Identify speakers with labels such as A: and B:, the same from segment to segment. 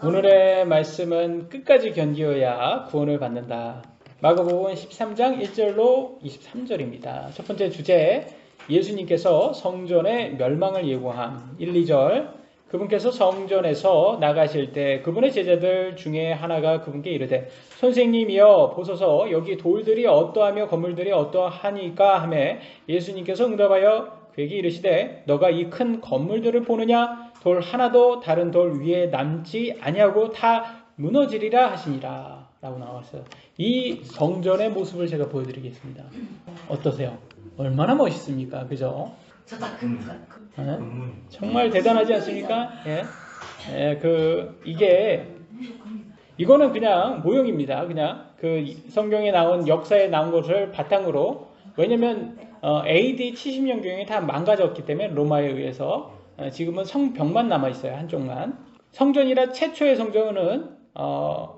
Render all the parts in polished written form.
A: 오늘의 말씀은 끝까지 견디어야 구원을 받는다. 마가복음 13장 1절로 23절입니다. 첫 번째 주제, 예수님께서 성전의 멸망을 예고함. 1, 2절, 그분께서 성전에서 나가실 때 그분의 제자들 중에 하나가 그분께 이르되 선생님이여 보소서 여기 돌들이 어떠하며 건물들이 어떠하니까 하매 예수님께서 응답하여 그에게 이르시되 너가 이 큰 건물들을 보느냐? 돌 하나도 다른 돌 위에 남지 아니하고 다 무너지리라 하시니라 라고 나왔어요. 이 성전의 모습을 제가 보여드리겠습니다. 어떠세요? 얼마나 멋있습니까? 그죠? 네? 정말 대단하지 않습니까? 예. 이거는 그냥 모형입니다. 그냥 그 성경에 나온 역사에 나온 것을 바탕으로, 왜냐면 AD 70년경이 다 망가졌기 때문에 로마에 의해서 지금은 성벽만 남아있어요. 한쪽만. 성전이라 최초의 성전은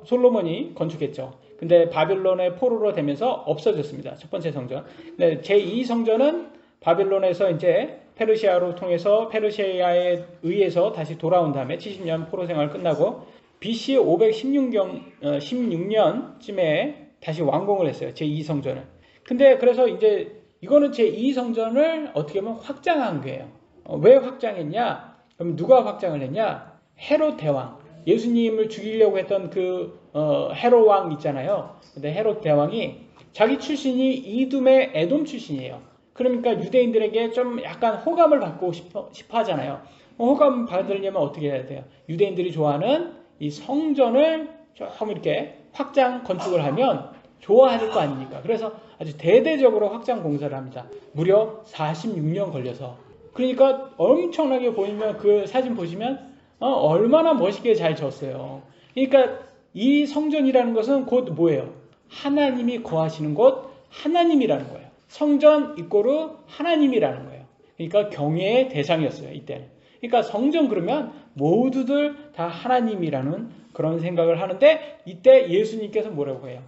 A: 솔로몬이 건축했죠. 근데 바빌론의 포로로 되면서 없어졌습니다. 첫 번째 성전. 근데 제2성전은 바빌론에서 이제 페르시아로 통해서 페르시아에 의해서 다시 돌아온 다음에 70년 포로 생활 끝나고 BC 516년쯤에 다시 완공을 했어요. 제2성전을. 근데 그래서 이제 이거는 제2성전을 어떻게 보면 확장한 거예요. 왜 확장했냐? 그럼 누가 확장을 했냐? 헤롯 대왕. 예수님을 죽이려고 했던 그 헤롯 왕 있잖아요. 근데 헤롯 대왕이 자기 출신이 이둠의 에돔 출신이에요. 그러니까 유대인들에게 좀 약간 호감을 받고 싶어 하잖아요. 호감 받으려면 어떻게 해야 돼요? 유대인들이 좋아하는 이 성전을 좀 이렇게 확장 건축을 하면 좋아할 거 아닙니까? 그래서 아주 대대적으로 확장 공사를 합니다. 무려 46년 걸려서. 그러니까 엄청나게 보이면 그 사진 보시면 얼마나 멋있게 잘 졌어요. 그러니까 이 성전이라는 것은 곧 뭐예요? 하나님이 거하시는 곳, 하나님이라는 거예요. 성전 이꼬르 하나님이라는 거예요. 그러니까 경외의 대상이었어요, 이때는. 그러니까 성전 그러면 모두들 다 하나님이라는 그런 생각을 하는데, 이때 예수님께서 뭐라고 해요?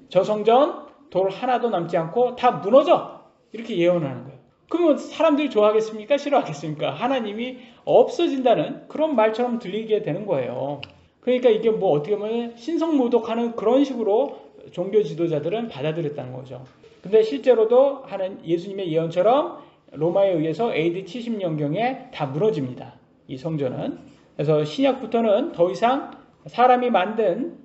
A: 저 성전 돌 하나도 남지 않고 다 무너져! 이렇게 예언하는 거예요. 그러면 사람들이 좋아하겠습니까? 싫어하겠습니까? 하나님이 없어진다는 그런 말처럼 들리게 되는 거예요. 그러니까 이게 뭐 어떻게 보면 신성모독하는 그런 식으로 종교 지도자들은 받아들였다는 거죠. 근데 실제로도 하는 예수님의 예언처럼 로마에 의해서 AD 70년경에 다 무너집니다. 이 성전은. 그래서 신약부터는 더 이상 사람이 만든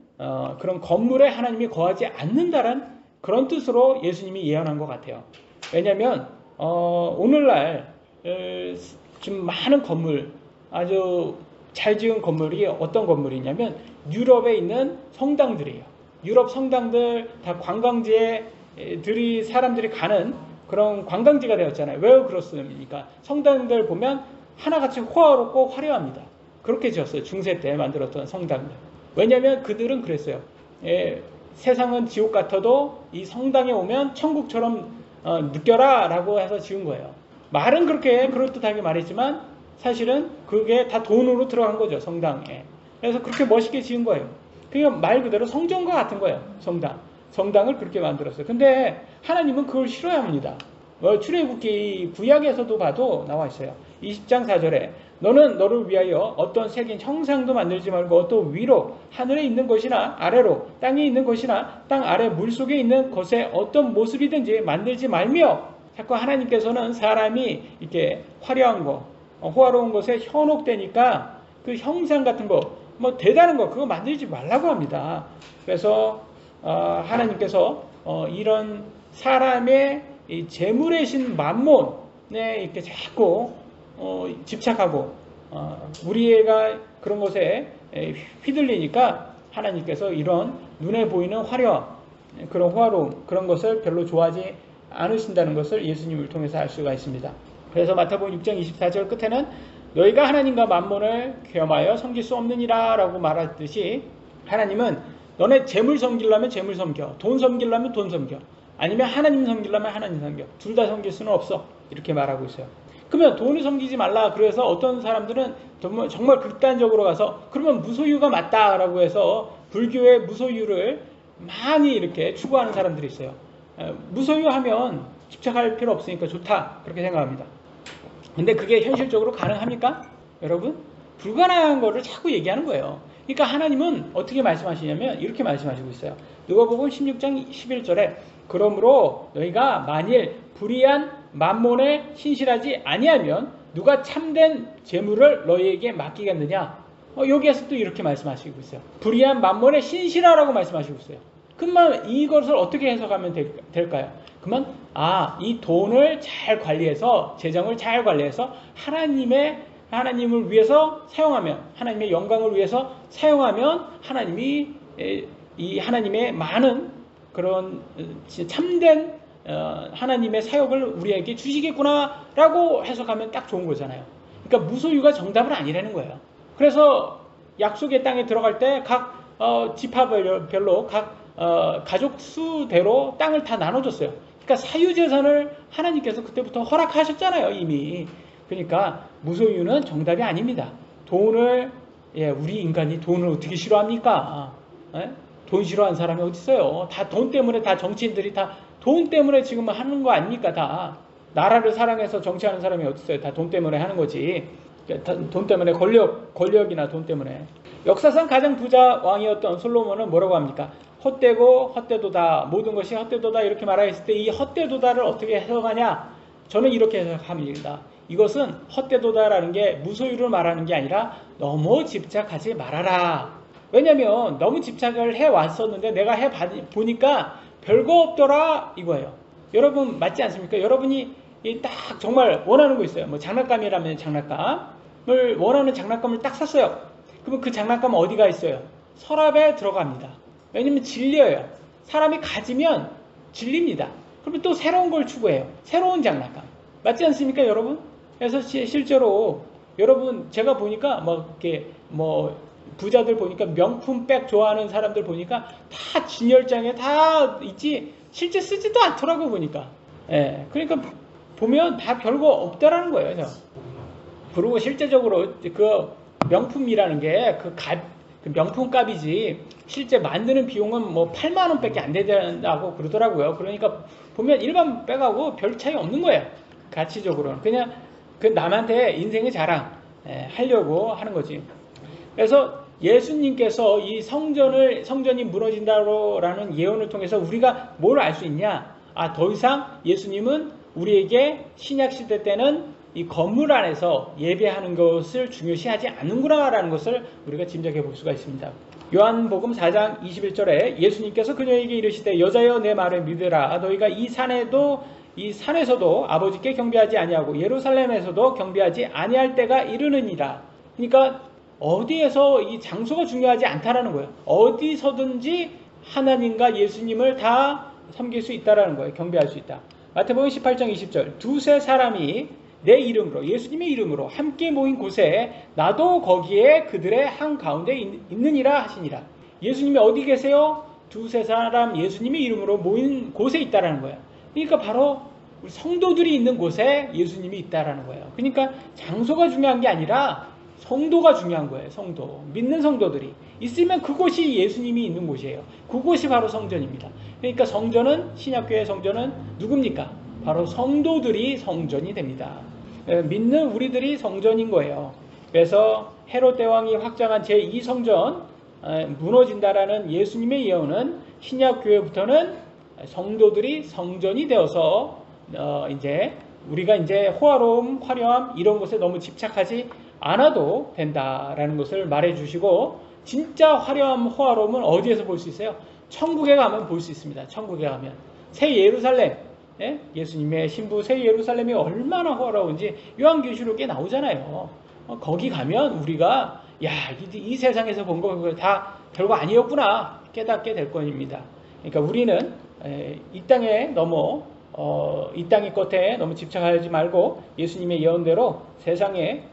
A: 그런 건물에 하나님이 거하지 않는다는 그런 뜻으로 예수님이 예언한 것 같아요. 왜냐하면 오늘날 지금 많은 건물, 아주 잘 지은 건물이 어떤 건물이냐면 유럽에 있는 성당들이에요. 유럽 성당들 다 관광지에 사람들이 가는 그런 관광지가 되었잖아요. 왜 그렇습니까? 성당들 보면 하나같이 호화롭고 화려합니다. 그렇게 지었어요. 중세 때 만들었던 성당들. 왜냐하면 그들은 그랬어요. 세상은 지옥 같아도 이 성당에 오면 천국처럼 느껴라 라고 해서 지은 거예요. 말은 그렇게 그럴듯하게 말했지만 사실은 그게 다 돈으로 들어간 거죠, 성당에. 그래서 그렇게 멋있게 지은 거예요. 그러니까 말 그대로 성전과 같은 거예요. 성당을 그렇게 만들었어요. 근데 하나님은 그걸 싫어합니다. 출애굽기 구약에서도 봐도 나와 있어요. 20장 4절에 너는 너를 위하여 어떤 새긴 형상도 만들지 말고 어떤 위로 하늘에 있는 것이나 아래로 땅에 있는 것이나 땅 아래 물속에 있는 것에 어떤 모습이든지 만들지 말며, 자꾸 하나님께서는 사람이 이렇게 화려한 거, 호화로운 것에 현혹되니까 그 형상 같은 거, 뭐 대단한 거 그거 만들지 말라고 합니다. 그래서 하나님께서 이런 사람의 이 재물의 신 맘몬에 이렇게 자꾸 집착하고 우리가 그런 것에 휘둘리니까 하나님께서 이런 눈에 보이는 화려함, 그런 호화로움, 그런 것을 별로 좋아하지 않으신다는 것을 예수님을 통해서 알 수가 있습니다. 그래서 마태복음 6장 24절 끝에는 너희가 하나님과 만몬을 겸하여 섬길 수 없느니라 라고 말하듯이, 하나님은 너네 재물 섬기려면 재물 섬겨, 돈 섬기려면 돈 섬겨, 아니면 하나님 섬기려면 하나님 섬겨. 둘 다 섬길 수는 없어. 이렇게 말하고 있어요. 그러면 돈을 섬기지 말라. 그래서 어떤 사람들은 정말 극단적으로 가서 그러면 무소유가 맞다라고 해서 불교의 무소유를 많이 이렇게 추구하는 사람들이 있어요. 무소유하면 집착할 필요 없으니까 좋다. 그렇게 생각합니다. 근데 그게 현실적으로 가능합니까? 여러분? 불가능한 거를 자꾸 얘기하는 거예요. 그러니까 하나님은 어떻게 말씀하시냐면 이렇게 말씀하시고 있어요. 누가복음 16장 11절에 그러므로 너희가 만일 불의한 만몬에 신실하지 아니하면 누가 참된 재물을 너희에게 맡기겠느냐. 여기에서 또 이렇게 말씀하시고 있어요. 불의한 만몬에 신실하라고 말씀하시고 있어요. 그러면 이것을 어떻게 해석하면 될까요? 그러면 이 돈을 잘 관리해서 재정을 잘 관리해서 하나님을 위해서 사용하면, 하나님의 영광을 위해서 사용하면 하나님이 이 하나님의 많은 그런 참된 하나님의 사역을 우리에게 주시겠구나라고 해석하면 딱 좋은 거잖아요. 그러니까 무소유가 정답은 아니라는 거예요. 그래서 약속의 땅에 들어갈 때 각 지파별로 각 가족 수대로 땅을 다 나눠줬어요. 그러니까 사유재산을 하나님께서 그때부터 허락하셨잖아요, 이미. 그러니까 무소유는 정답이 아닙니다. 돈을 우리 인간이 돈을 어떻게 싫어합니까? 돈 싫어하는 사람이 어디 있어요? 다 돈 때문에, 다 정치인들이 다 돈 때문에 지금 하는 거 아닙니까? 다 나라를 사랑해서 정치하는 사람이 어디 있어요? 다 돈 때문에 하는 거지. 돈 때문에, 권력이나 돈 때문에. 역사상 가장 부자 왕이었던 솔로몬은 뭐라고 합니까? 헛되고 헛되도다, 모든 것이 헛되도다, 이렇게 말하였을 때 이 헛되도다를 어떻게 해석하냐? 저는 이렇게 해석합니다. 이것은 헛되도다라는 게 무소유를 말하는 게 아니라 너무 집착하지 말아라. 왜냐면 너무 집착을 해왔었는데 내가 해보니까 별거 없더라 이거예요. 여러분 맞지 않습니까? 여러분이 딱 정말 원하는 거 있어요. 뭐 장난감이라면 장난감을, 원하는 장난감을 딱 샀어요. 그러면 그 장난감은 어디가 있어요? 서랍에 들어갑니다. 왜냐면 질려요. 사람이 가지면 질립니다. 그러면 또 새로운 걸 추구해요. 새로운 장난감. 맞지 않습니까, 여러분? 그래서 실제로 여러분 제가 보니까 부자들 보니까 명품백 좋아하는 사람들 보니까 다 진열장에 다 있지 실제 쓰지도 않더라고 보니까. 그러니까 보면 다 별거 없다라는 거예요. 그리고 실제적으로 그 명품이라는 게 그 명품 값이지 실제 만드는 비용은 뭐 8만 원밖에 안 된다고 그러더라고요. 그러니까 보면 일반 백하고 별 차이 없는 거예요. 가치적으로는 그냥 그 남한테 인생의 자랑 하려고 하는 거지. 그래서 예수님께서 이 성전이 무너진다라는 예언을 통해서 우리가 뭘 알 수 있냐? 더 이상 예수님은 우리에게 신약 시대 때는 이 건물 안에서 예배하는 것을 중요시하지 않는구나라는 것을 우리가 짐작해 볼 수가 있습니다. 요한복음 4장 21절에 예수님께서 그녀에게 이르시되 여자여 내 말을 믿으라. 너희가 이 산에서도 아버지께 경배하지 아니하고 예루살렘에서도 경배하지 아니할 때가 이르느니라. 그러니까 어디에서 이 장소가 중요하지 않다라는 거예요. 어디서든지 하나님과 예수님을 다 섬길 수 있다라는 거예요. 경배할 수 있다. 마태복음 18장 20절 두세 사람이 내 이름으로, 예수님의 이름으로 함께 모인 곳에 나도 거기에 그들의 한가운데 있느니라 하시니라. 예수님이 어디 계세요? 두세 사람 예수님의 이름으로 모인 곳에 있다라는 거예요. 그러니까 바로 우리 성도들이 있는 곳에 예수님이 있다라는 거예요. 그러니까 장소가 중요한 게 아니라 성도가 중요한 거예요. 성도, 믿는 성도들이 있으면 그곳이 예수님이 있는 곳이에요. 그곳이 바로 성전입니다. 그러니까 신약교회 성전은 누굽니까? 바로 성도들이 성전이 됩니다. 믿는 우리들이 성전인 거예요. 그래서 헤롯 대왕이 확장한 제2성전 무너진다라는 예수님의 예언은 신약교회부터는 성도들이 성전이 되어서 우리가 호화로움, 화려함 이런 것에 너무 집착하지 않아도 된다라는 것을 말해 주시고, 진짜 화려함, 호화로움은 어디에서 볼 수 있어요? 천국에 가면 볼 수 있습니다. 천국에 가면 새 예루살렘, 예수님의 신부 새 예루살렘이 얼마나 호화로운지 요한계시록에 나오잖아요. 거기 가면 우리가 이 세상에서 본 거 다 별거 아니었구나 깨닫게 될 것입니다. 그러니까 우리는 이 땅에 이 땅의 것에 너무 집착하지 말고 예수님의 예언대로 세상의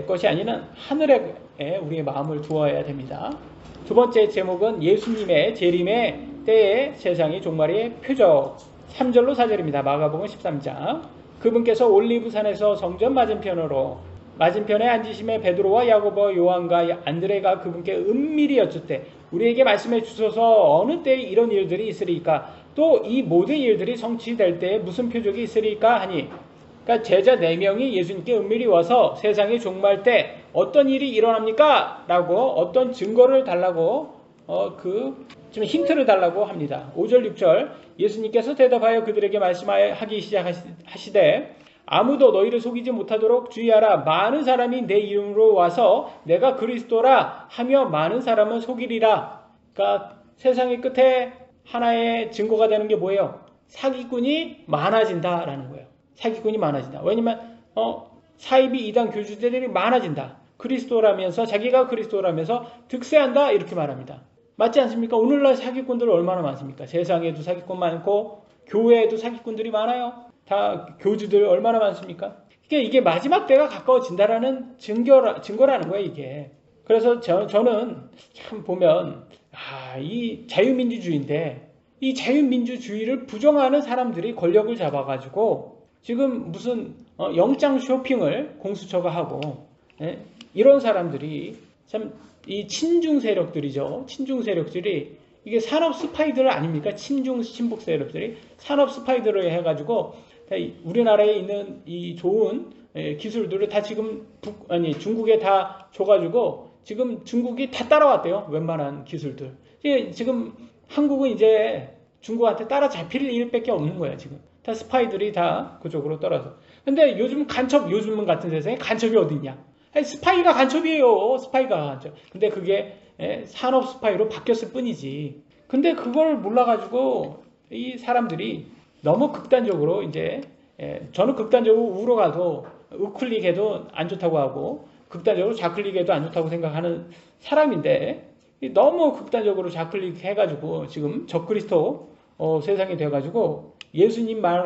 A: 것이 아니라 하늘에 우리의 마음을 두어야 됩니다. 두 번째 제목은 예수님의 재림의 때의 세상의 종말의 표적. 3절로 4절입니다. 마가복음 13장. 그분께서 올리브산에서 성전 맞은편에 앉으심에 베드로와 야고보 요한과 안드레가 그분께 은밀히 여쭙되 우리에게 말씀해 주소서 어느 때에 이런 일들이 있으리까? 또 이 모든 일들이 성취될 때에 무슨 표적이 있으리까? 하니 그러니까 제자 4명이 예수님께 은밀히 와서 세상이 종말 때 어떤 일이 일어납니까? 라고 어떤 증거를 달라고 좀 힌트를 달라고 합니다. 5절 6절 예수님께서 대답하여 그들에게 말씀하기 시작하시되 아무도 너희를 속이지 못하도록 주의하라. 많은 사람이 내 이름으로 와서 내가 그리스도라 하며 많은 사람은 속이리라. 그러니까 세상의 끝에 하나의 증거가 되는 게 뭐예요? 사기꾼이 많아진다라는 거예요. 사기꾼이 많아진다. 왜냐면 사이비 이단 교주들이 많아진다. 그리스도라면서 자기가 그리스도라면서 득세한다 이렇게 말합니다. 맞지 않습니까? 오늘날 사기꾼들 얼마나 많습니까? 세상에도 사기꾼 많고 교회에도 사기꾼들이 많아요. 다 교주들 얼마나 많습니까? 이게 마지막 때가 가까워진다라는 증거라는 거예요, 이게. 그래서 저는 참 보면 이 자유민주주의인데 이 자유민주주의를 부정하는 사람들이 권력을 잡아가지고 지금 무슨 영장 쇼핑을 공수처가 하고 이런 사람들이 참 이 친중 세력들이죠. 친중 세력들이 이게 산업 스파이들 아닙니까? 친중 친북 세력들이 산업 스파이들을 해가지고 우리나라에 있는 이 좋은 기술들을 다 지금 중국에 다 줘가지고 지금 중국이 다 따라왔대요. 웬만한 기술들. 지금 한국은 이제 중국한테 따라잡힐 일밖에 없는 거예요. 지금 다 스파이들이 다 그쪽으로 떨어져. 근데 요즘 요즘 같은 세상에 간첩이 어디 있냐? 스파이가 간첩이에요. 스파이가 간첩. 근데 그게 산업 스파이로 바뀌었을 뿐이지. 근데 그걸 몰라가지고 이 사람들이 너무 극단적으로 이제 저는 극단적으로 우로 가도 우클릭해도 안 좋다고 하고 극단적으로 좌클릭해도 안 좋다고 생각하는 사람인데 너무 극단적으로 좌클릭해가지고 지금 적그리스도 세상이 돼가지고 예수님만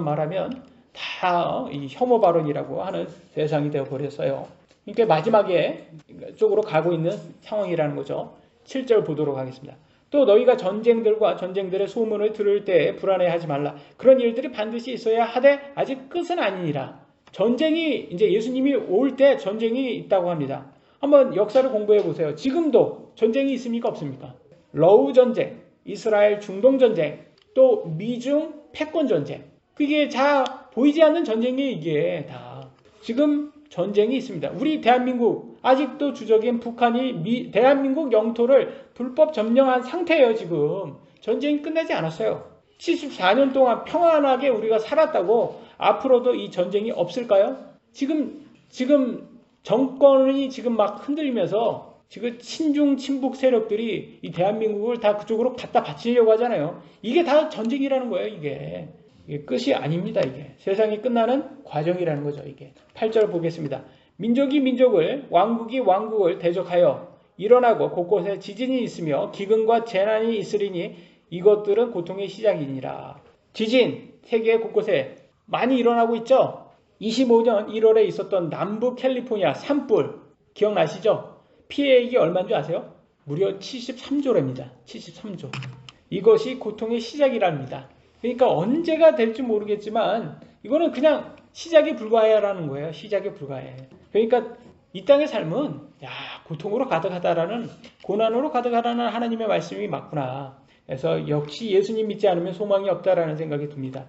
A: 말하면 다 이 혐오 발언이라고 하는 세상이 되어버렸어요. 그러니까 마지막에 쪽으로 가고 있는 상황이라는 거죠. 7절 보도록 하겠습니다. 또 너희가 전쟁들의 소문을 들을 때 불안해하지 말라. 그런 일들이 반드시 있어야 하되 아직 끝은 아니니라. 전쟁이 이제 예수님이 올 때 전쟁이 있다고 합니다. 한번 역사를 공부해 보세요. 지금도 전쟁이 있습니까? 없습니까? 러우 전쟁, 이스라엘 중동 전쟁, 또 미중 패권 전쟁. 그게 다 보이지 않는 전쟁이 이게 다 지금 전쟁이 있습니다. 우리 대한민국 아직도 주적인 북한이 대한민국 영토를 불법 점령한 상태예요. 지금 전쟁이 끝나지 않았어요. 74년 동안 평안하게 우리가 살았다고 앞으로도 이 전쟁이 없을까요? 지금 정권이 지금 막 흔들리면서 지금 친중 친북 세력들이 이 대한민국을 다 그쪽으로 갖다 바치려고 하잖아요. 이게 다 전쟁이라는 거예요. 이게 끝이 아닙니다. 이게 세상이 끝나는 과정이라는 거죠. 이게 8절 보겠습니다. 민족이 민족을 왕국이 왕국을 대적하여 일어나고 곳곳에 지진이 있으며 기근과 재난이 있으리니 이것들은 고통의 시작이니라. 지진 세계 곳곳에 많이 일어나고 있죠. 25년 1월에 있었던 남부 캘리포니아 산불 기억나시죠? 피해액이 얼마인 줄 아세요? 무려 73조랍니다. 73조. 이것이 고통의 시작이랍니다. 그러니까 언제가 될지 모르겠지만 이거는 그냥 시작에 불과해라는 거예요. 시작에 불과해. 그러니까 이 땅의 삶은 고통으로 가득하다라는 고난으로 가득하다는 하나님의 말씀이 맞구나. 그래서 역시 예수님 믿지 않으면 소망이 없다라는 생각이 듭니다.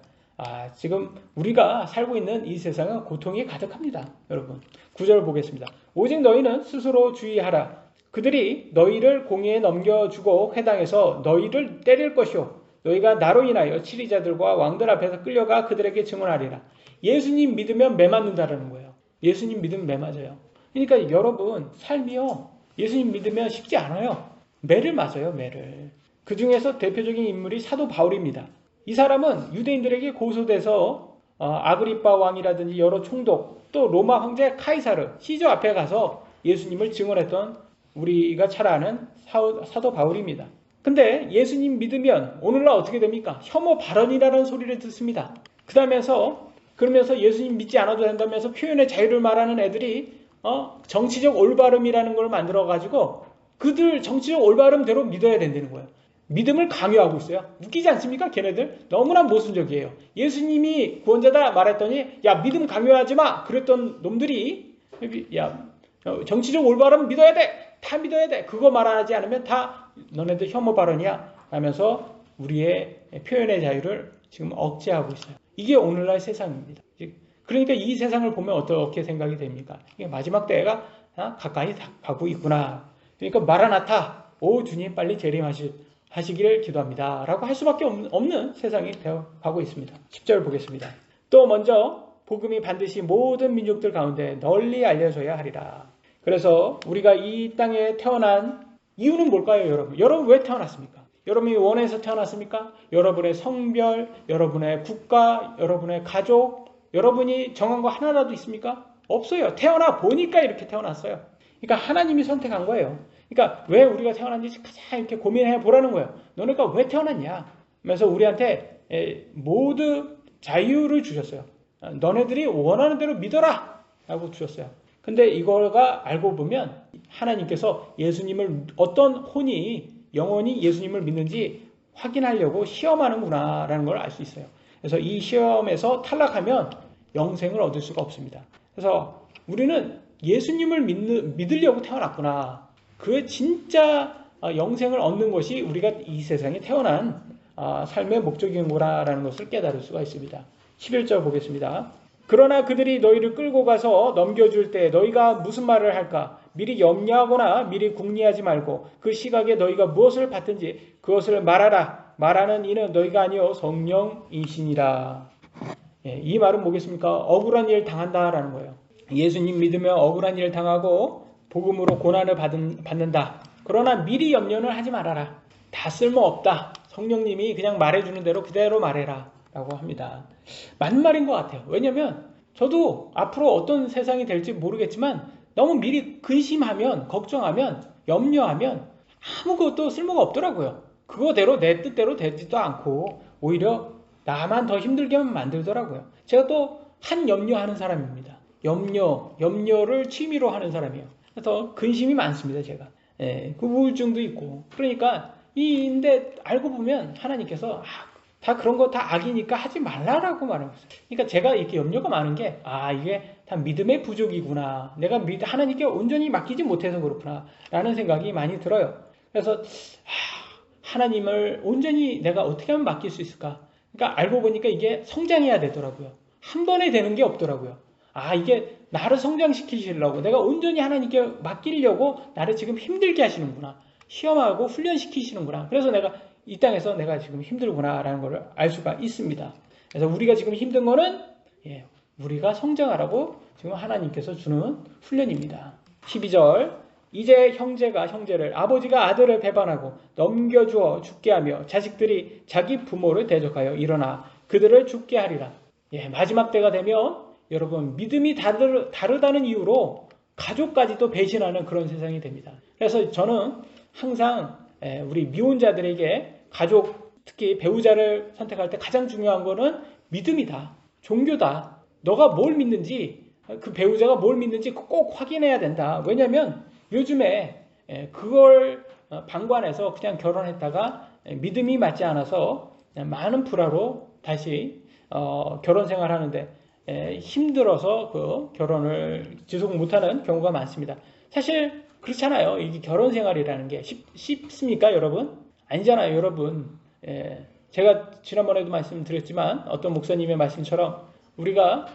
A: 지금 우리가 살고 있는 이 세상은 고통이 가득합니다. 여러분 9절 보겠습니다. 오직 너희는 스스로 주의하라. 그들이 너희를 공의에 넘겨주고 회당에서 너희를 때릴 것이요 너희가 나로 인하여 치리자들과 왕들 앞에서 끌려가 그들에게 증언하리라. 예수님 믿으면 매 맞는다라는 거예요. 예수님 믿으면 매 맞아요. 그러니까 여러분 삶이요 예수님 믿으면 쉽지 않아요. 매를 맞아요. 매를. 그 중에서 대표적인 인물이 사도 바울입니다. 이 사람은 유대인들에게 고소돼서 아그리빠 왕이라든지 여러 총독 또 로마 황제 카이사르 시저 앞에 가서 예수님을 증언했던 우리가 잘 아는 사도 바울입니다. 근데 예수님 믿으면 오늘날 어떻게 됩니까? 혐오 발언이라는 소리를 듣습니다. 그러면서 예수님 믿지 않아도 된다면서 표현의 자유를 말하는 애들이 정치적 올바름이라는 걸 만들어가지고 그들 정치적 올바름대로 믿어야 된다는 거예요. 믿음을 강요하고 있어요. 웃기지 않습니까? 걔네들 너무나 모순적이에요. 예수님이 구원자다 말했더니 야 믿음 강요하지 마 그랬던 놈들이 야 정치적 올바름 믿어야 돼. 다 믿어야 돼. 그거 말하지 않으면 다 너네들 혐오 발언이야 하면서 우리의 표현의 자유를 지금 억제하고 있어요. 이게 오늘날 세상입니다. 그러니까 이 세상을 보면 어떻게 생각이 됩니까? 이게 마지막 때가 가까이 가고 있구나. 그러니까 마라나타, 오 주님 빨리 재림하시기를 기도합니다. 라고 할 수밖에 없는 세상이 되어 가고 있습니다. 10절 보겠습니다. 또 먼저 복음이 반드시 모든 민족들 가운데 널리 알려져야 하리라. 그래서 우리가 이 땅에 태어난 이유는 뭘까요, 여러분? 여러분 왜 태어났습니까? 여러분이 원해서 태어났습니까? 여러분의 성별, 여러분의 국가, 여러분의 가족, 여러분이 정한 거 하나라도 있습니까? 없어요. 태어나 보니까 이렇게 태어났어요. 그러니까 하나님이 선택한 거예요. 그러니까 왜 우리가 태어났는지 가장 이렇게 고민해 보라는 거예요. 너네가 왜 태어났냐? 하면서 우리한테 모두 자유를 주셨어요. 너네들이 원하는 대로 믿어라! 라고 주셨어요. 근데 이거가 알고 보면 하나님께서 예수님을 어떤 혼이 영원히 예수님을 믿는지 확인하려고 시험하는구나 라는 걸 알 수 있어요. 그래서 이 시험에서 탈락하면 영생을 얻을 수가 없습니다. 그래서 우리는 예수님을 믿으려고 태어났구나. 그 진짜 영생을 얻는 것이 우리가 이 세상에 태어난 삶의 목적이구나라는 것을 깨달을 수가 있습니다. 11절 보겠습니다. 그러나 그들이 너희를 끌고 가서 넘겨줄 때 너희가 무슨 말을 할까? 미리 염려하거나 미리 궁리하지 말고 그 시각에 너희가 무엇을 받든지 그것을 말하라. 말하는 이는 너희가 아니요 성령이시니라. 이 말은 뭐겠습니까? 억울한 일 당한다라는 거예요. 예수님 믿으면 억울한 일 당하고 복음으로 고난을 받는다. 그러나 미리 염려는 하지 말아라. 다 쓸모없다. 성령님이 그냥 말해주는 대로 그대로 말해라 라고 합니다. 맞는 말인 것 같아요. 왜냐하면 저도 앞으로 어떤 세상이 될지 모르겠지만 너무 미리 근심하면 걱정하면 염려하면 아무것도 쓸모가 없더라고요. 그거대로 내 뜻대로 되지도 않고 오히려 나만 더 힘들게만 만들더라고요. 제가 또 한 염려하는 사람입니다. 염려를 취미로 하는 사람이에요. 그래서 근심이 많습니다. 제가 그 우울증도 있고 그러니까 근데 알고 보면 하나님께서 다 그런 거 다 악이니까 하지 말라라고 말하는 거예요. 그러니까 제가 이렇게 염려가 많은 게 이게 다 믿음의 부족이구나. 내가 하나님께 온전히 맡기지 못해서 그렇구나 라는 생각이 많이 들어요. 그래서 하나님을 온전히 내가 어떻게 하면 맡길 수 있을까? 그러니까 알고 보니까 이게 성장해야 되더라고요. 한 번에 되는 게 없더라고요. 이게 나를 성장시키시려고 내가 온전히 하나님께 맡기려고 나를 지금 힘들게 하시는구나. 시험하고 훈련시키시는구나. 그래서 내가 이 땅에서 내가 지금 힘들구나 라는 걸 알 수가 있습니다. 그래서 우리가 지금 힘든 거는 우리가 성장하라고 지금 하나님께서 주는 훈련입니다. 12절 이제 형제가 형제를 아버지가 아들을 배반하고 넘겨주어 죽게 하며 자식들이 자기 부모를 대적하여 일어나 그들을 죽게 하리라. 마지막 때가 되면 여러분 믿음이 다르다는 이유로 가족까지도 배신하는 그런 세상이 됩니다. 그래서 저는 항상 우리 미혼자들에게 가족 특히 배우자를 선택할 때 가장 중요한 거는 믿음이다. 종교다. 너가 뭘 믿는지 그 배우자가 뭘 믿는지 꼭 확인해야 된다. 왜냐하면 요즘에 그걸 방관해서 그냥 결혼했다가 믿음이 맞지 않아서 많은 불화로 다시 결혼 생활하는데 힘들어서 그 결혼을 지속 못하는 경우가 많습니다. 사실 그렇잖아요. 이게 결혼 생활이라는 게 쉽습니까, 여러분? 아니잖아요, 여러분. 제가 지난번에도 말씀드렸지만 어떤 목사님의 말씀처럼 우리가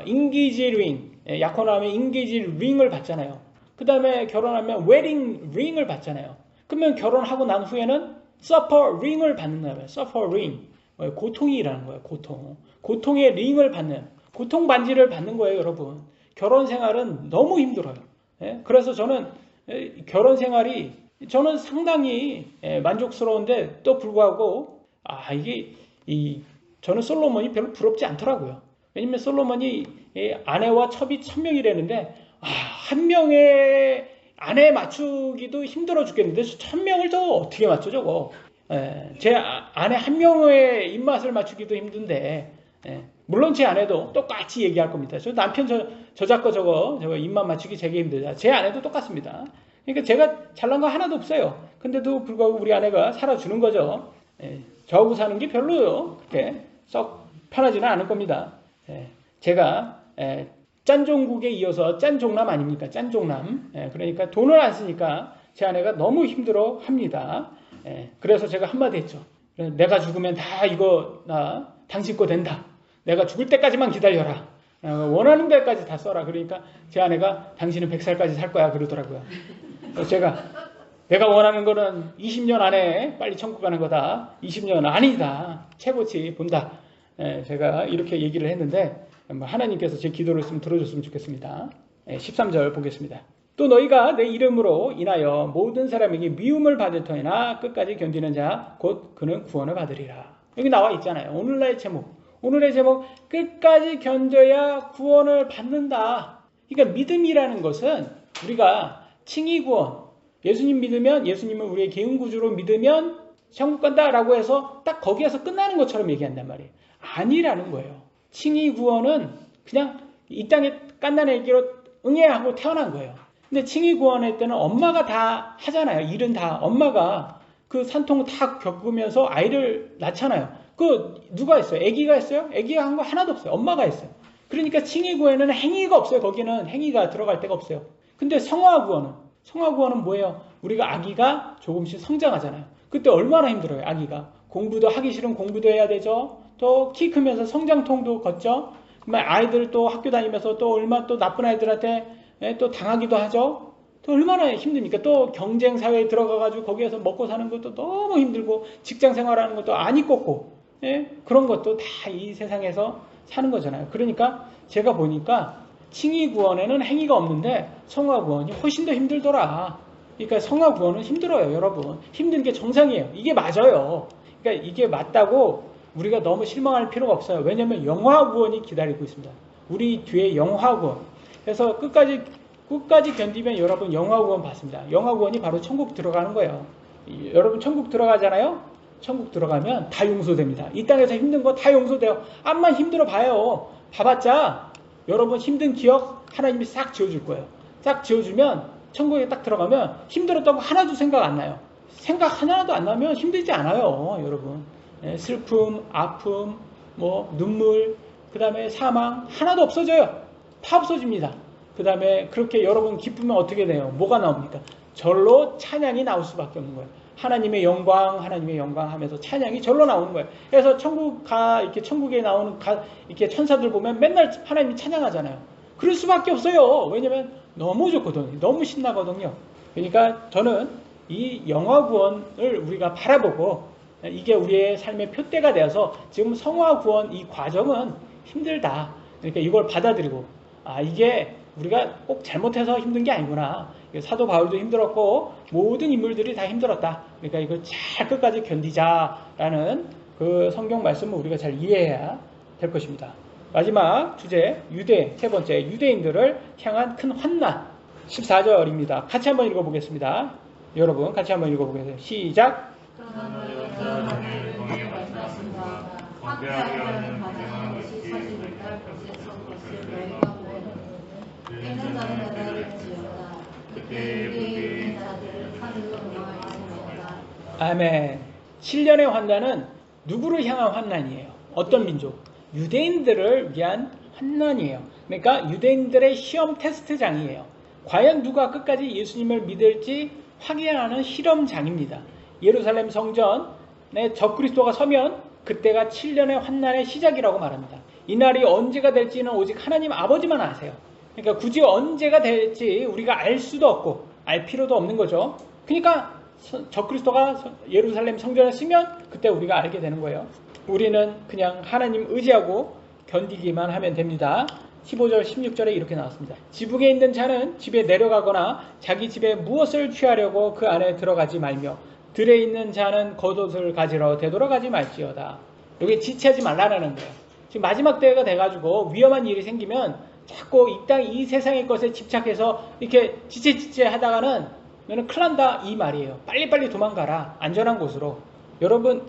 A: 인게이지 링, 약혼하면 인게이지 링을 받잖아요. 그 다음에 결혼하면 웨딩 링을 받잖아요. 그러면 결혼하고 난 후에는 서퍼 링을 받는 거예요. 서퍼 링. 고통이라는 거예요. 고통의 링을 받는, 고통 반지를 받는 거예요, 여러분. 결혼 생활은 너무 힘들어요. 그래서 저는 결혼 생활이 저는 상당히 만족스러운데 또 불구하고 저는 솔로몬이 별로 부럽지 않더라고요. 왜냐면 솔로몬이 아내와 첩이 1000명이라는데 한 명의 아내 맞추기도 힘들어 죽겠는데 1000명을 더 어떻게 맞춰 저거. 제 아내 한 명의 입맛을 맞추기도 힘든데 물론 제 아내도 똑같이 얘기할 겁니다. 저 남편 저 자꾸 저거 입맛 맞추기 되게 힘들다. 제 아내도 똑같습니다. 그러니까 제가 잘난 거 하나도 없어요. 근데도 불구하고 우리 아내가 살아주는 거죠. 저하고 사는 게 별로 그렇게 썩 편하지는 않을 겁니다. 제가 짠종국에 이어서 짠종남 아닙니까? 짠종남. 그러니까 돈을 안 쓰니까 제 아내가 너무 힘들어 합니다. 그래서 제가 한마디 했죠. 내가 죽으면 다 이거 당신 거 된다. 내가 죽을 때까지만 기다려라. 원하는 데까지 다 써라. 그러니까 제 아내가 당신은 100살까지 살 거야 그러더라고요. 그래서 내가 원하는 거는 20년 안에 빨리 천국 가는 거다. 20년 아니다. 최고치 본다. 제가 이렇게 얘기를 했는데 하나님께서 제 기도를 좀 들어줬으면 좋겠습니다. 13절 보겠습니다. 또 너희가 내 이름으로 인하여 모든 사람에게 미움을 받을 터이나 끝까지 견디는 자 곧 그는 구원을 받으리라. 여기 나와 있잖아요. 오늘의 제목 끝까지 견뎌야 구원을 받는다. 그러니까 믿음이라는 것은 우리가 칭의 구원, 예수님 믿으면 예수님은 우리의 개인 구주로 믿으면 천국 간다라고 해서 딱 거기에서 끝나는 것처럼 얘기한단 말이에요. 아니라는 거예요. 칭의 구원은 그냥 이 땅에 깐난애기로 응해야 하고 태어난 거예요. 근데 칭의 구원할 때는 엄마가 다 하잖아요. 일은 다 엄마가 그 산통 다 겪으면서 아이를 낳잖아요. 그 누가 했어요? 아기가 했어요? 아기가 한 거 하나도 없어요. 엄마가 했어요. 그러니까 칭의 구원에는 행위가 없어요. 거기는 행위가 들어갈 데가 없어요. 근데 성화 구원은 뭐예요? 우리가 아기가 조금씩 성장하잖아요. 그때 얼마나 힘들어요. 아기가 공부도 하기 싫으면 공부도 해야 되죠. 또 키 크면서 성장통도 걷죠. 아이들 또 학교 다니면서 또 얼마 또 나쁜 아이들한테 또 당하기도 하죠. 또 얼마나 힘듭니까? 또 경쟁 사회에 들어가가지고 거기에서 먹고 사는 것도 너무 힘들고 직장 생활하는 것도 안이 꼽고 그런 것도 다 이 세상에서 사는 거잖아요. 그러니까 제가 보니까 칭의 구원에는 행위가 없는데 성화 구원이 훨씬 더 힘들더라. 그러니까 성화 구원은 힘들어요, 여러분. 힘든 게 정상이에요. 이게 맞아요. 그러니까 이게 맞다고 우리가 너무 실망할 필요가 없어요. 왜냐하면 영화 구원이 기다리고 있습니다. 우리 뒤에 영화 구원. 그래서 끝까지 견디면 여러분 영화 구원 받습니다. 영화 구원이 바로 천국 들어가는 거예요. 여러분 천국 들어가잖아요. 천국 들어가면 다 용서됩니다. 이 땅에서 힘든 거 다 용서돼요. 암만 힘들어 봐요. 봐봤자 여러분 힘든 기억 하나님이 싹 지워줄 거예요. 싹 지워주면 천국에 딱 들어가면 힘들었다고 하나도 생각 안 나요. 생각 하나도 안 나면 힘들지 않아요, 여러분. 슬픔, 아픔, 눈물, 그 다음에 사망 하나도 없어져요. 다 없어집니다. 그 다음에 그렇게 여러분 기쁘면 어떻게 돼요? 뭐가 나옵니까? 절로 찬양이 나올 수밖에 없는 거예요. 하나님의 영광 하면서 찬양이 절로 나오는 거예요. 그래서 이렇게 천국에 나오는 이렇게 천사들 보면 맨날 하나님이 찬양하잖아요. 그럴 수밖에 없어요. 왜냐면 너무 좋거든요. 너무 신나거든요. 그러니까 저는 이 영화 구원을 우리가 바라보고 이게 우리의 삶의 표대가 되어서 지금 성화 구원 이 과정은 힘들다. 그러니까 이걸 받아들이고 이게 우리가 꼭 잘못해서 힘든 게 아니구나. 사도 바울도 힘들었고 모든 인물들이 다 힘들었다. 그러니까 이걸 잘 끝까지 견디자라는 그 성경 말씀을 우리가 잘 이해해야 될 것입니다. 마지막 주제 세 번째 유대인들을 향한 큰 환난 14절입니다. 같이 한번 읽어보겠습니다. 여러분 같이 한번 읽어보겠습니다. 시작. 아멘. 7년의 환난은 누구를 향한 환난이에요? 어떤 민족? 유대인들을 위한 환난이에요. 그러니까 유대인들의 시험 테스트장이에요. 과연 누가 끝까지 예수님을 믿을지 확인하는 실험장입니다. 예루살렘 성전에 적그리스도가 서면 그때가 7년의 환난의 시작이라고 말합니다. 이날이 언제가 될지는 오직 하나님 아버지만 아세요. 그러니까 굳이 언제가 될지 우리가 알 수도 없고 알 필요도 없는 거죠. 그러니까 적그리스도가 예루살렘 성전에 쓰면 그때 우리가 알게 되는 거예요. 우리는 그냥 하나님 의지하고 견디기만 하면 됩니다. 15절 16절에 이렇게 나왔습니다. 지붕에 있는 자는 집에 내려가거나 자기 집에 무엇을 취하려고 그 안에 들어가지 말며 들에 있는 자는 겉옷을 가지러 되돌아가지 말지어다. 여기 지체하지 말라는 거예요. 지금 마지막 때가 돼가지고 위험한 일이 생기면 자꾸 이 세상의 것에 집착해서 이렇게 지체 하다가는 너는 큰일 난다 이 말이에요. 빨리빨리 도망가라. 안전한 곳으로. 여러분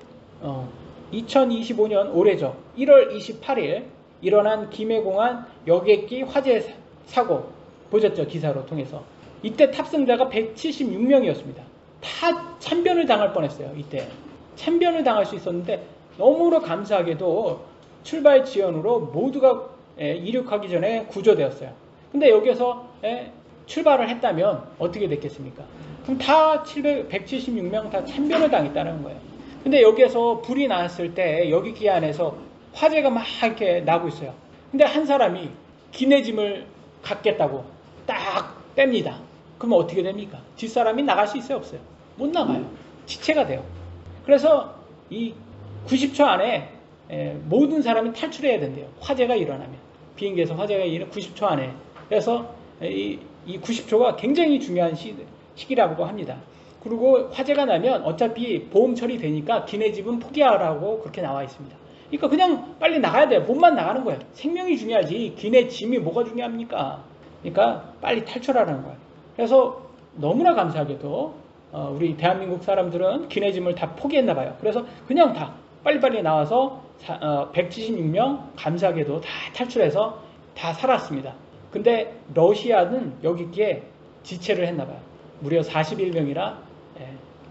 A: 2025년 올해죠. 1월 28일 일어난 김해공항 여객기 화재 사고 보셨죠? 기사로 통해서. 이때 탑승자가 176명이었습니다. 다 참변을 당할 뻔했어요. 이때 참변을 당할 수 있었는데 너무나 감사하게도 출발 지연으로 모두가 이륙하기 전에 구조되었어요. 근데 여기서 출발을 했다면 어떻게 됐겠습니까? 그럼 다 176명 다 참변을 당했다는 거예요. 근데 여기에서 불이 났을 때 여객기 안에서 화재가 막 이렇게 나고 있어요. 근데 한 사람이 기내짐을 갖겠다고 딱 뺍니다. 그러면 어떻게 됩니까? 뒷사람이 나갈 수 있어요, 없어요? 못 나가요. 지체가 돼요. 그래서 이 90초 안에 모든 사람이 탈출해야 된대요. 화재가 일어나면. 비행기에서 화재가 일어나면 90초 안에. 그래서 이 90초가 굉장히 중요한 시기라고 합니다. 그리고 화재가 나면 어차피 보험 처리되니까 기내집은 포기하라고 그렇게 나와 있습니다. 그러니까 그냥 빨리 나가야 돼요. 몸만 나가는 거예요. 생명이 중요하지 기내짐이 뭐가 중요합니까? 그러니까 빨리 탈출하라는 거예요. 그래서 너무나 감사하게도 우리 대한민국 사람들은 기내짐을 다 포기했나 봐요. 그래서 그냥 다 빨리빨리 나와서 176명 감사하게도 다 탈출해서 다 살았습니다. 근데 러시아는 여기에 지체를 했나 봐요. 무려 41명이나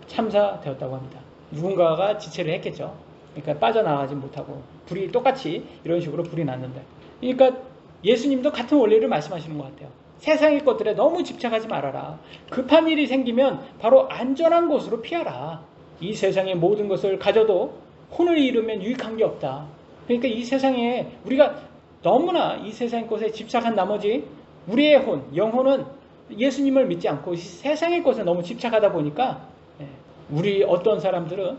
A: 참사되었다고 합니다. 누군가가 지체를 했겠죠. 그러니까 빠져나가지 못하고 불이 똑같이 이런 식으로 불이 났는데, 그러니까 예수님도 같은 원리를 말씀하시는 것 같아요. 세상의 것들에 너무 집착하지 말아라. 급한 일이 생기면 바로 안전한 곳으로 피하라. 이 세상의 모든 것을 가져도 혼을 잃으면 유익한 게 없다. 그러니까 이 세상에 우리가 너무나 이 세상의 것에 집착한 나머지 우리의 영혼은 예수님을 믿지 않고 세상의 것에 너무 집착하다 보니까 우리 어떤 사람들은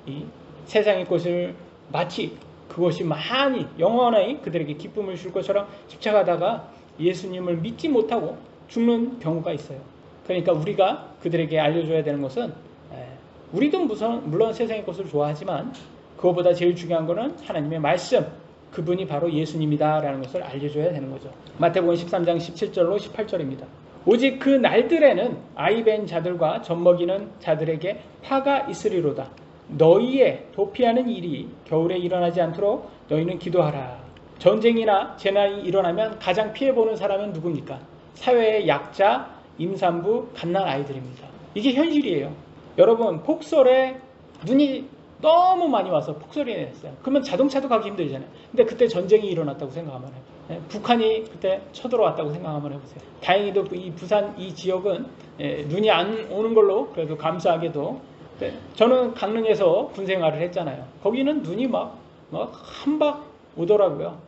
A: 이 세상의 것을 마치 그것이 많이 영원히 그들에게 기쁨을 줄 것처럼 집착하다가 예수님을 믿지 못하고 죽는 경우가 있어요. 그러니까 우리가 그들에게 알려줘야 되는 것은 우리도 물론 세상의 것을 좋아하지만 그것보다 제일 중요한 것은 하나님의 말씀, 그분이 바로 예수님이다 라는 것을 알려줘야 되는 거죠. 마태복음 13장 17절로 18절입니다. 오직 그 날들에는 아이벤 자들과 젖먹이는 자들에게 파가 있으리로다. 너희의 도피하는 일이 겨울에 일어나지 않도록 너희는 기도하라. 전쟁이나 재난이 일어나면 가장 피해보는 사람은 누굽니까? 사회의 약자, 임산부, 갓난 아이들입니다. 이게 현실이에요. 여러분, 폭설에 눈이 너무 많이 와서 폭설이 났어요. 그러면 자동차도 가기 힘들잖아요. 근데 그때 전쟁이 일어났다고 생각하면 해요. 북한이 그때 쳐들어왔다고 생각하면 해보세요. 다행히도 이 부산 이 지역은 눈이 안 오는 걸로 그래도 감사하게도, 저는 강릉에서 군 생활을 했잖아요. 거기는 눈이 막 한 박 오더라고요.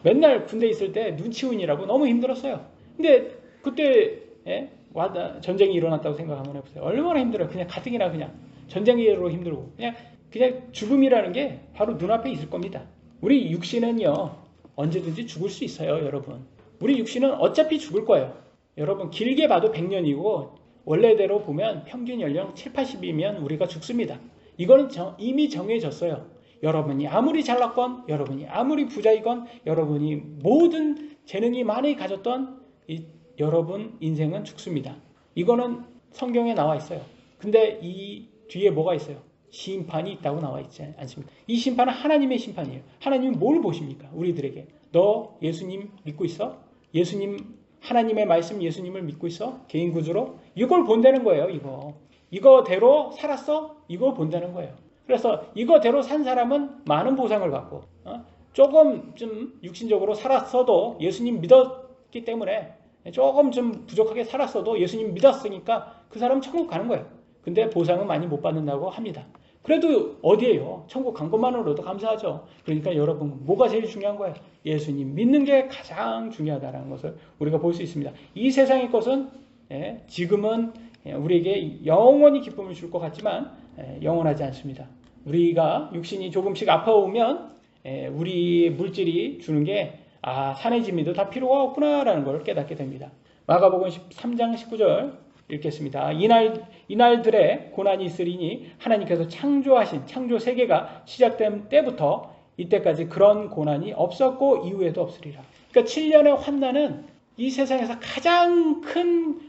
A: 맨날 군대 있을 때 눈치운이라고 너무 힘들었어요. 근데 그때 전쟁이 일어났다고 생각하면 해보세요. 얼마나 힘들어요. 그냥 가뜩이나 그냥 전쟁으로 힘들고 그냥 죽음이라는 게 바로 눈앞에 있을 겁니다. 우리 육신은요 언제든지 죽을 수 있어요. 여러분, 우리 육신은 어차피 죽을 거예요. 여러분, 길게 봐도 100년이고 원래대로 보면 평균 연령 7, 80이면 우리가 죽습니다. 이거는 이미 정해졌어요. 여러분이 아무리 잘났건, 여러분이 아무리 부자이건, 여러분이 모든 재능이 많이 가졌던 여러분 인생은 죽습니다. 이거는 성경에 나와 있어요. 근데 이 뒤에 뭐가 있어요? 심판이 있다고 나와 있지 않습니까? 이 심판은 하나님의 심판이에요. 하나님은 뭘 보십니까? 우리들에게. 너 예수님 믿고 있어? 예수님, 하나님의 말씀 예수님을 믿고 있어? 개인 구주로? 이걸 본다는 거예요. 이거대로 살았어? 이걸 본다는 거예요. 그래서 이거대로 산 사람은 많은 보상을 받고, 조금 좀 육신적으로 살았어도 예수님 믿었기 때문에 조금 좀 부족하게 살았어도 예수님 믿었으니까 그 사람은 천국 가는 거예요. 근데 보상은 많이 못 받는다고 합니다. 그래도 어디에요? 천국 간 것만으로도 감사하죠. 그러니까 여러분, 뭐가 제일 중요한 거예요? 예수님 믿는 게 가장 중요하다는 것을 우리가 볼 수 있습니다. 이 세상의 것은 지금은 우리에게 영원히 기쁨을 줄 것 같지만 영원하지 않습니다. 우리가 육신이 조금씩 아파오면 우리 물질이 주는 게 산의 진미도 다 필요가 없구나라는 걸 깨닫게 됩니다. 마가복음 13장 19절 읽겠습니다. 이날들에 고난이 있으리니 하나님께서 창조하신 창조 세계가 시작된 때부터 이때까지 그런 고난이 없었고 이후에도 없으리라. 그러니까 7년의 환난은 이 세상에서 가장 큰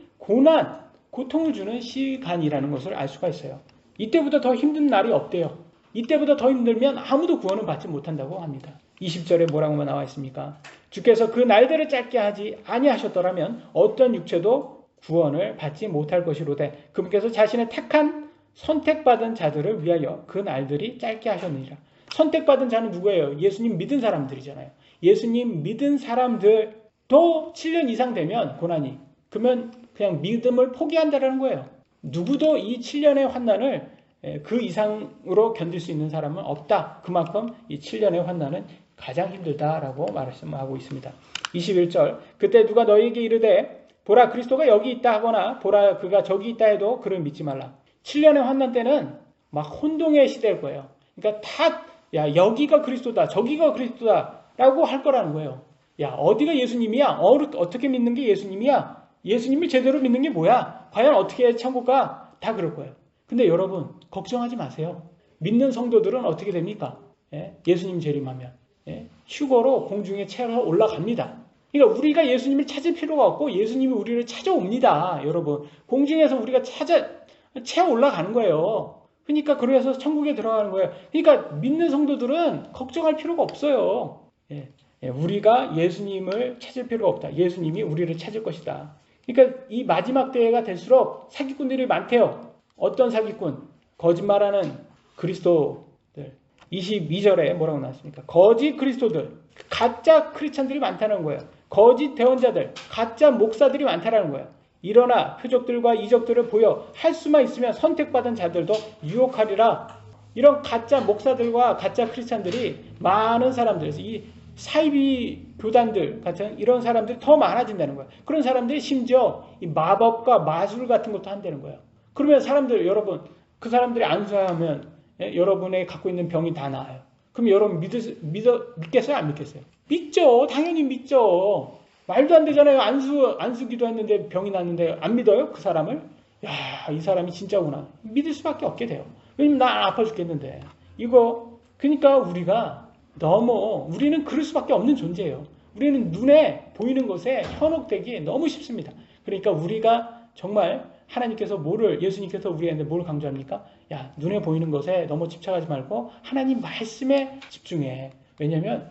A: 고통을 주는 시간이라는 것을 알 수가 있어요. 이때보다 더 힘든 날이 없대요. 이때보다 더 힘들면 아무도 구원을 받지 못한다고 합니다. 20절에 뭐라고 나와 있습니까? 주께서 그 날들을 짧게 하지 아니하셨더라면 어떤 육체도 구원을 받지 못할 것이로되 그분께서 자신의 택한 선택받은 자들을 위하여 그 날들이 짧게 하셨느니라. 선택받은 자는 누구예요? 예수님 믿은 사람들이잖아요. 예수님 믿은 사람들도 7년 이상 되면 고난이, 그러면 그냥 믿음을 포기한다는 거예요. 누구도 이 7년의 환난을 그 이상으로 견딜 수 있는 사람은 없다. 그만큼 이 7년의 환난은 가장 힘들다라고 말씀하고 있습니다. 21절 그때 누가 너희에게 이르되 보라 그리스도가 여기 있다 하거나 보라 그가 저기 있다 해도 그를 믿지 말라. 7년의 환난 때는 막 혼동의 시대일 거예요. 그러니까 야 여기가 그리스도다 저기가 그리스도다 라고 할 거라는 거예요. 야 어디가 예수님이야? 어떻게 믿는 게 예수님이야? 예수님을 제대로 믿는 게 뭐야? 과연 어떻게 천국 가? 다 그럴 거예요. 근데 여러분 걱정하지 마세요. 믿는 성도들은 어떻게 됩니까? 예수님 재림하면 휴거로 공중에 채로 올라갑니다. 그러니까 우리가 예수님을 찾을 필요가 없고 예수님이 우리를 찾아옵니다. 여러분 공중에서 우리가 채 올라가는 거예요. 그러니까 그래서 천국에 들어가는 거예요. 그러니까 믿는 성도들은 걱정할 필요가 없어요. 우리가 예수님을 찾을 필요가 없다. 예수님이 우리를 찾을 것이다. 그러니까 이 마지막 때가 될수록 사기꾼들이 많대요. 어떤 사기꾼? 거짓말하는 그리스도들. 22절에 뭐라고 나왔습니까? 거짓 그리스도들, 가짜 크리스찬들이 많다는 거예요. 거짓 대언자들, 가짜 목사들이 많다는 거예요. 일어나 표적들과 이적들을 보여 할 수만 있으면 선택받은 자들도 유혹하리라. 이런 가짜 목사들과 가짜 크리스찬들이 많은 사람들, 이 사이비 교단들 같은 이런 사람들이 더 많아진다는 거예요. 그런 사람들이 심지어 이 마법과 마술 같은 것도 한다는 거예요. 그러면 사람들 여러분 그 사람들이 안수하면 여러분의 갖고 있는 병이 다 나아요. 그럼 여러분 믿겠어요? 안 믿겠어요? 믿죠. 당연히 믿죠. 말도 안 되잖아요. 안수기도 했는데 병이 났는데 안 믿어요? 그 사람을? 야, 이 사람이 진짜구나. 믿을 수밖에 없게 돼요. 왜냐면 나 아파 죽겠는데. 그러니까 우리는 그럴 수밖에 없는 존재예요. 우리는 눈에 보이는 것에 현혹되기 너무 쉽습니다. 그러니까 우리가 정말 예수님께서 우리한테 뭘 강조합니까? 야, 눈에 보이는 것에 너무 집착하지 말고 하나님 말씀에 집중해. 왜냐면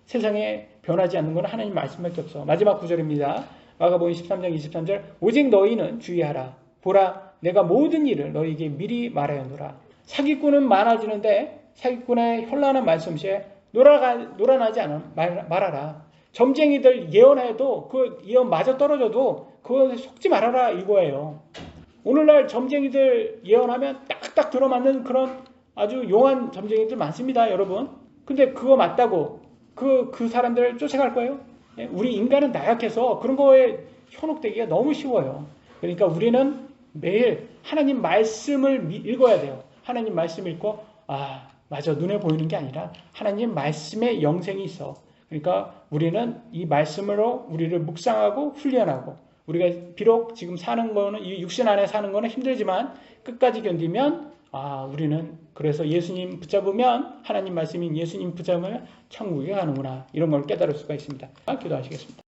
A: 세상에 변하지 않는 건 하나님 말씀밖에 없어. 마지막 구절입니다. 마가복음 13장 23절 오직 너희는 주의하라. 보라 내가 모든 일을 너희에게 미리 말하였노라. 사기꾼은 많아지는데 사기꾼의 현란한 말씀시에 놀아나지 말아라. 점쟁이들 예언해도 그 예언 마저 떨어져도 그거 속지 말아라 이거예요. 오늘날 점쟁이들 예언하면 딱딱 들어맞는 그런 아주 용한 점쟁이들 많습니다, 여러분. 근데 그거 맞다고 그 사람들을 쫓아갈 거예요? 우리 인간은 나약해서 그런 거에 현혹되기가 너무 쉬워요. 그러니까 우리는 매일 하나님 말씀을 읽어야 돼요. 하나님 말씀 읽고 맞아 눈에 보이는 게 아니라 하나님 말씀에 영생이 있어. 그러니까 우리는 이 말씀으로 우리를 묵상하고 훈련하고 우리가 비록 지금 사는 거는 이 육신 안에 사는 거는 힘들지만 끝까지 견디면 우리는 그래서 예수님 붙잡으면 하나님 말씀인 예수님 붙잡으면 천국에 가는구나 이런 걸 깨달을 수가 있습니다. 기도하시겠습니다.